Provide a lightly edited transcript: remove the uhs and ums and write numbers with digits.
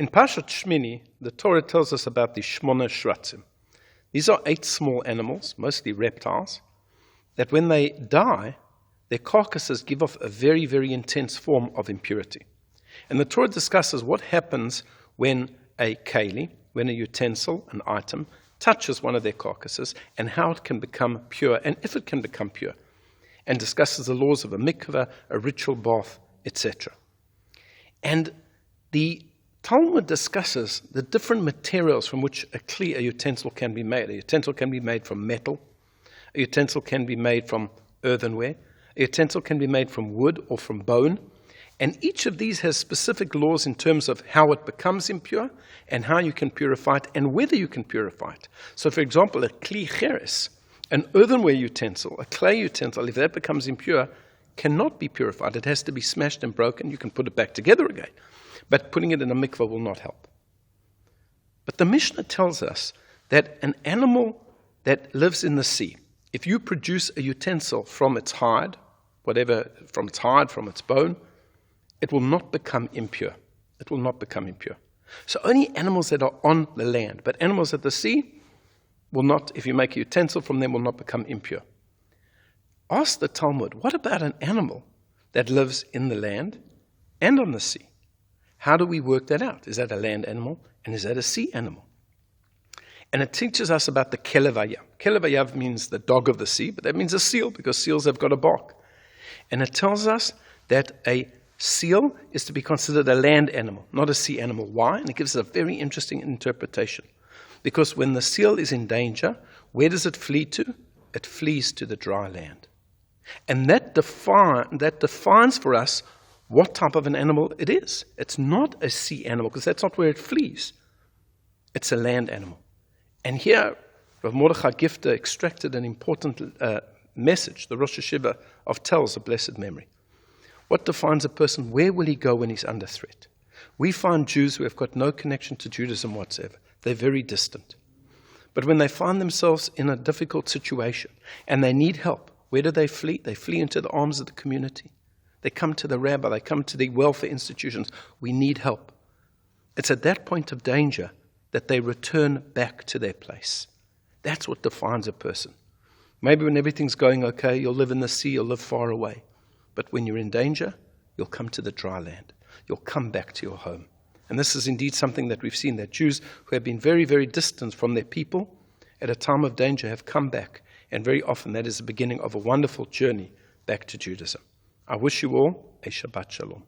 In Parshat Shemini, the Torah tells us about the Shmona Shratzim. These are 8 small animals, mostly reptiles, that when they die, their carcasses give off a very, very intense form of impurity. And the Torah discusses what happens when a keli, when a utensil, an item, touches one of their carcasses and how it can become pure and if it can become pure, and discusses the laws of a mikveh, a ritual bath, etc. And the Talmud discusses the different materials from which a utensil can be made. A utensil can be made from metal, a utensil can be made from earthenware, a utensil can be made from wood or from bone, and each of these has specific laws in terms of how it becomes impure and how you can purify it and whether you can purify it. So, for example, a kli cheres, an earthenware utensil, a clay utensil, if that becomes impure, cannot be purified. It has to be smashed and broken. You can put it back together again, but putting it in a mikveh will not help. But the Mishna tells us that an animal that lives in the sea, if you produce a utensil from its hide, from its bone, it will not become impure. It will not become impure. So only animals that are on the land, but animals at the sea will not, if you make a utensil from them, will not become impure. Ask the Talmud, what about an animal that lives in the land and on the sea? How do we work that out? Is that a land animal and is that a sea animal? And it teaches us about the kelev hayav. Kelev hayav means the dog of the sea, but that means a seal because seals have got a bark. And it tells us that a seal is to be considered a land animal, not a sea animal. Why? And it gives us a very interesting interpretation. Because when the seal is in danger, where does it flee to? It flees to the dry land. And that defines for us what type of an animal it is. It's not a sea animal, because that's not where it flees. It's a land animal. And here, Rav Mordechai Gifter extracted an important message, the Rosh Hashiva of Tel's of blessed memory. What defines a person? Where will he go when he's under threat? We find Jews who have got no connection to Judaism whatsoever. They're very distant. But when they find themselves in a difficult situation and they need help, where do they flee? They flee into the arms of the community. They come to the rabbi. They come to the welfare institutions. We need help. It's at that point of danger that they return back to their place. That's what defines a person. Maybe when everything's going okay, you'll live in the sea, you'll live far away. But when you're in danger, you'll come to the dry land. You'll come back to your home. And this is indeed something that we've seen, that Jews who have been very, very distant from their people at a time of danger have come back. And very often that is the beginning of a wonderful journey back to Judaism. I wish you all a Shabbat Shalom.